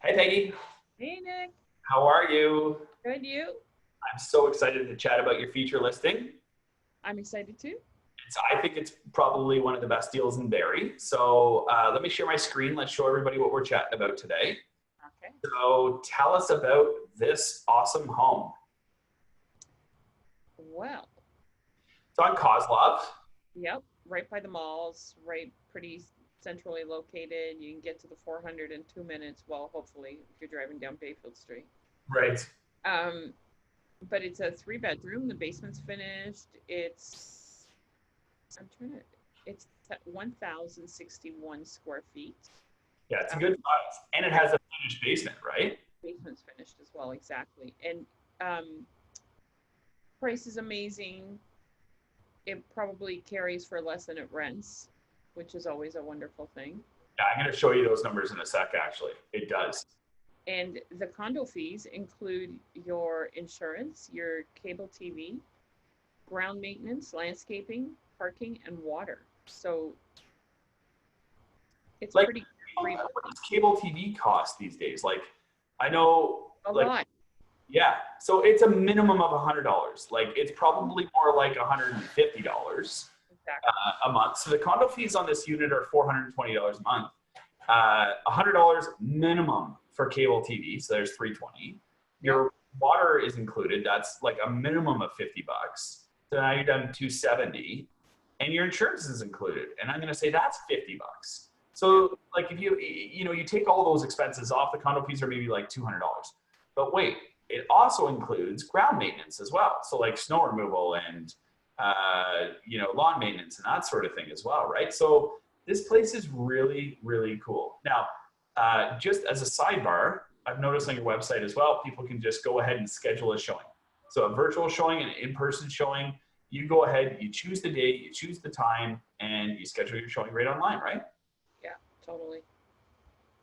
Hey Peggy, Hey Nick, how are you? good you? I'm so excited to chat about your feature listing. I'm excited too. I think it's probably one of the best deals in Barrie. So let me share my screen. Let's show everybody what we're chatting about today. Okay. So tell us about this awesome home. Well, It's on Kozlov. yep, right by the malls, right pretty centrally located. You can get to the 400 in 2 minutes. Well, hopefully, if you're driving down Bayfield Street. Right. Um, but it's a three-bedroom. The basement's finished. I'm trying to, it's 1,061 square feet. Yeah, it's a Um, good size. And it right, has a finished basement, right? basement's finished as well, exactly. And price is amazing. It probably carries for less than it rents, which is always a wonderful thing. Yeah, I'm going to show you those numbers in a sec, actually. It does. And the condo fees include your insurance, your cable TV, ground maintenance, landscaping, parking, and water. So it's Like, pretty reasonable. what does cable TV cost these days? Like, I know, A like, lot. yeah. So it's a minimum of $100. Like it's probably more like $150 Exactly. a month. So the condo fees on this unit are $420 a month. $100 minimum for cable TV. So there's $320. Your water is included. That's like a minimum of $50. So now you're done $270, and your insurance is included. And I'm going to say that's $50. So like if you take all those expenses off, the condo fees are maybe like $200. But wait, it also includes ground maintenance as well. So like snow removal and lawn maintenance and that sort of thing as well, right? So this place is really, really cool. Now, just as a sidebar, I've noticed on your website as well, people can just go ahead and schedule a showing. So a virtual showing and an in-person showing, you go ahead, you choose the date, you choose the time, and you schedule your showing right online, right? Yeah, totally.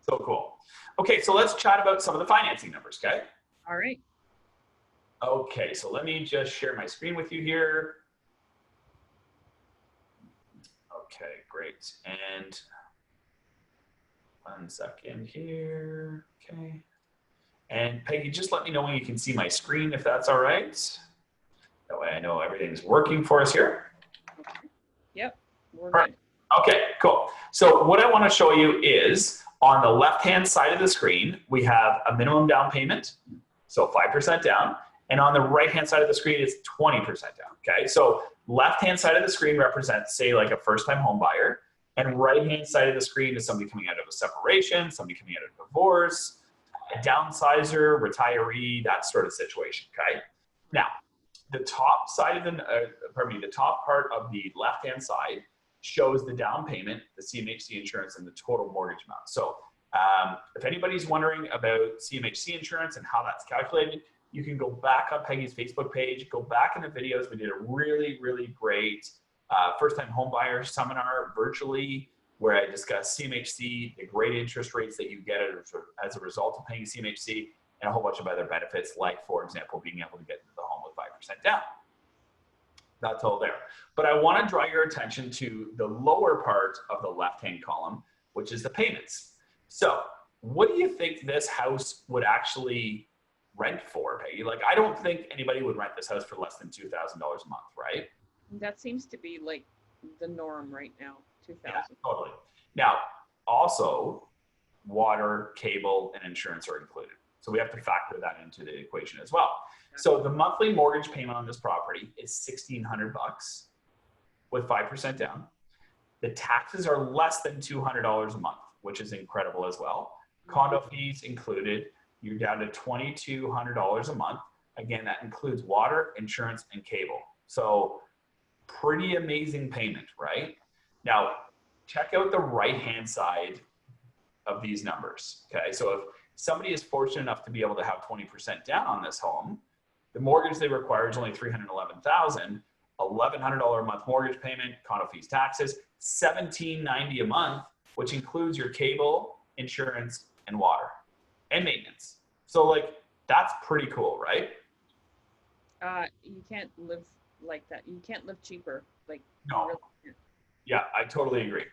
So cool. Okay, so let's chat about some of the financing numbers, okay? All right. Okay, so let me just share my screen with you here. Okay, great. And 1 second here. Okay. And Peggy, just let me know when you can see my screen, if that's all right. That way I know everything's working for us here. Okay. Yep, we're All right. good. Okay, cool. So what I want to show you is on the left-hand side of the screen, we have a minimum down payment, so 5% down. And on the right-hand side of the screen, it's 20% down, okay? So left-hand side of the screen represents, say, like a first-time home buyer, and right-hand side of the screen is somebody coming out of a separation, somebody coming out of a divorce, a downsizer, retiree, that sort of situation, okay? Now, the top side of the top part of the left-hand side shows the down payment, the CMHC insurance, and the total mortgage amount. So if anybody's wondering about CMHC insurance and how that's calculated, you can go back on Peggy's Facebook page, go back in the videos. We did a really, really great first-time homebuyer seminar virtually where I discussed CMHC, the great interest rates that you get as a result of paying CMHC, and a whole bunch of other benefits, like, for example, being able to get into the home with 5% down. That's all there. But I want to draw your attention to the lower part of the left-hand column, which is the payments. So what do you think this house would actually rent for, Peggy? Like, I don't think anybody would rent this house for less than $2,000 a month, right? That seems to be like the norm right now, 2000. Yeah, totally. Now, also, water, cable, and insurance are included. So we have to factor that into the equation as well. So the monthly mortgage payment on this property is $1,600 with 5% down. The taxes are less than $200 a month, which is incredible as well. Condo fees included, you're down to $2,200 a month. Again, that includes water, insurance, and cable. So pretty amazing payment, right? Now, check out the right-hand side of these numbers, okay? So if somebody is fortunate enough to be able to have 20% down on this home, the mortgage they require is only $311,000, $1,100 a month mortgage payment, condo fees, taxes, $1,790 a month, which includes your cable, insurance, and water, and maintenance. So like, that's pretty cool, right? You can't live like that. You can't live cheaper. Like, No. really can't. Yeah, I totally agree.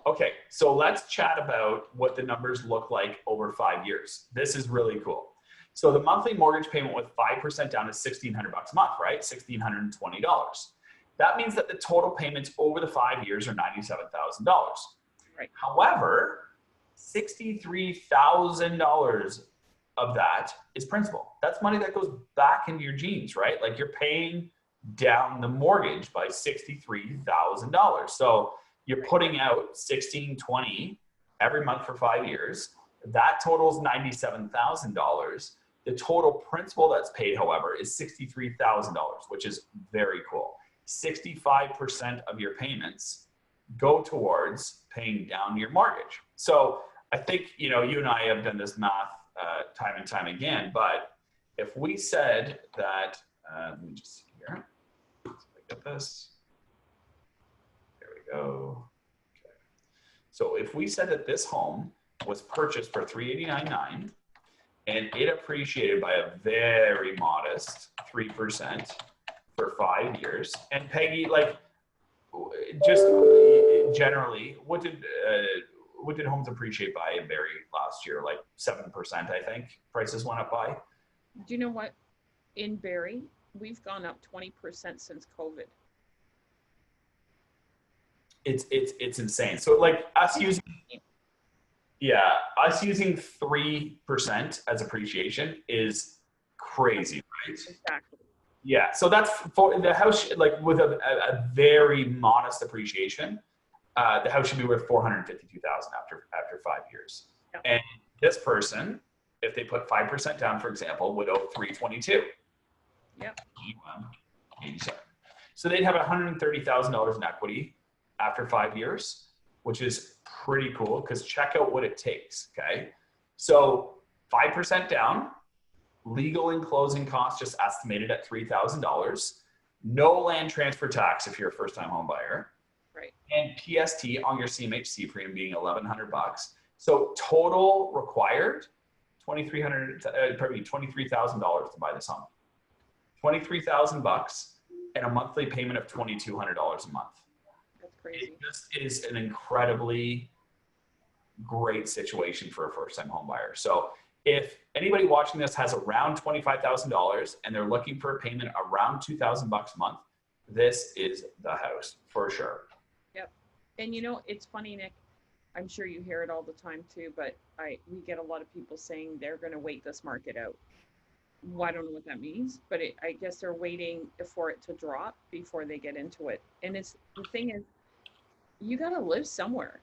Okay, so let's chat about what the numbers look like over 5 years. This is really cool. So the monthly mortgage payment with 5% down is $1,600 a month, right? $1,620. That means that the total payments over the 5 years are $97,000. Right. However, $63,000 of that is principal. That's money that goes back into your jeans, right? Like you're paying down the mortgage by $63,000. So you're putting out $1,620 every month for 5 years. That totals $97,000. The total principal that's paid, however, is $63,000, which is very cool. 65% of your payments go towards paying down your mortgage. So I think, you know, you and I have done this math time and time again, but if we said that, let me just see here, let's get this, there we go. Okay. So if we said that this home was purchased for $389,900 and it appreciated by a very modest 3% for 5 years, and Peggy, like, just generally, what did homes appreciate by in Barrie last year? Like 7%, I think prices went up by. Do you know what? In Barrie, we've gone up 20% since COVID. It's insane. So like us using 3% as appreciation is crazy, right? Exactly. Yeah, so that's for the house, like with a very modest appreciation, the house should be worth $452,000 after 5 years. Yep. And this person, if they put 5% down, for example, would owe $322,000. Yep. 87. So they'd have $130,000 in equity after 5 years, which is pretty cool because check out what it takes. Okay, so 5% down. Legal and closing costs just estimated at $3,000. No land transfer tax if you're a first-time home buyer. Right. And PST on your CMHC premium being $1,100. So total required $23,000 to buy this home. $23,000 and a monthly payment of $2,200 a month. That's crazy. It just is an incredibly great situation for a first-time home buyer. So if anybody watching this has around $25,000 and they're looking for a payment around $2,000 a month, this is the house for sure. Yep. And you know, it's funny, Nick, I'm sure you hear it all the time too, but we get a lot of people saying they're going to wait this market out. Well, I don't know what that means, but I guess they're waiting for it to drop before they get into it. And the thing is, you got to live somewhere.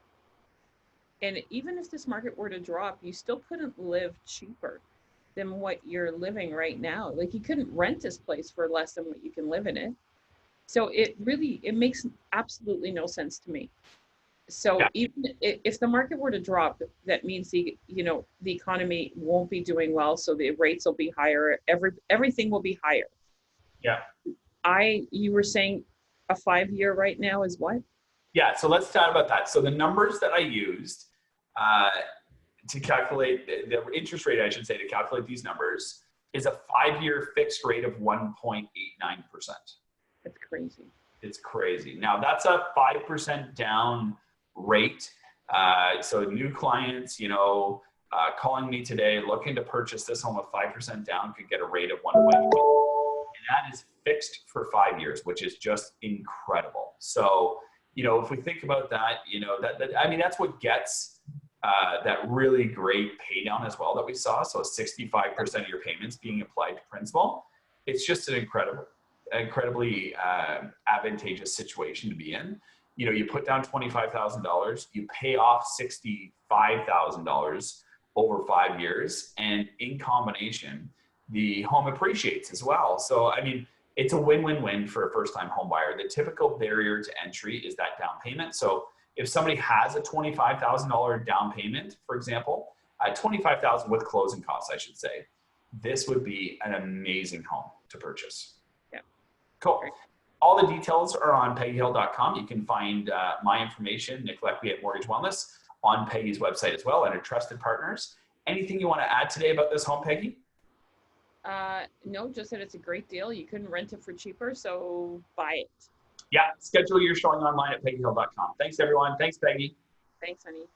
And even if this market were to drop, you still couldn't live cheaper than what you're living right now. Like you couldn't rent this place for less than what you can live in it. So it makes absolutely no sense to me. So yeah. Even if the market were to drop, that means the economy won't be doing well. So the rates will be higher. Everything will be higher. Yeah. You were saying a 5 year right now is what? Yeah, so let's chat about that. So the numbers that I used to calculate the interest rate, I should say, to calculate these numbers is a 5 year fixed rate of 1.89%. That's crazy. It's crazy. Now that's a 5% down rate. So new clients, calling me today looking to purchase this home with 5% down could get a rate of 1.1%. And that is fixed for 5 years, which is just incredible. So if we think about that, that's what gets that really great pay down as well that we saw. So 65% of your payments being applied to principal. It's just an incredibly advantageous situation to be in. You put down $25,000, you pay off $65,000 over 5 years, and in combination, the home appreciates as well. So, it's a win-win-win for a first-time home buyer. The typical barrier to entry is that down payment. So if somebody has a $25,000 down payment, for example, $25,000 with closing costs, I should say, this would be an amazing home to purchase. Yeah. Cool. All the details are on peggyhill.com. You can find my information, Nick Leckley at Mortgage Wellness, on Peggy's website as well, and her trusted partners. Anything you want to add today about this home, Peggy? No, just that it's a great deal. You couldn't rent it for cheaper, so buy it. Yeah, schedule your showing online at peggyhill.com. Thanks, everyone. Thanks, Peggy. Thanks, honey.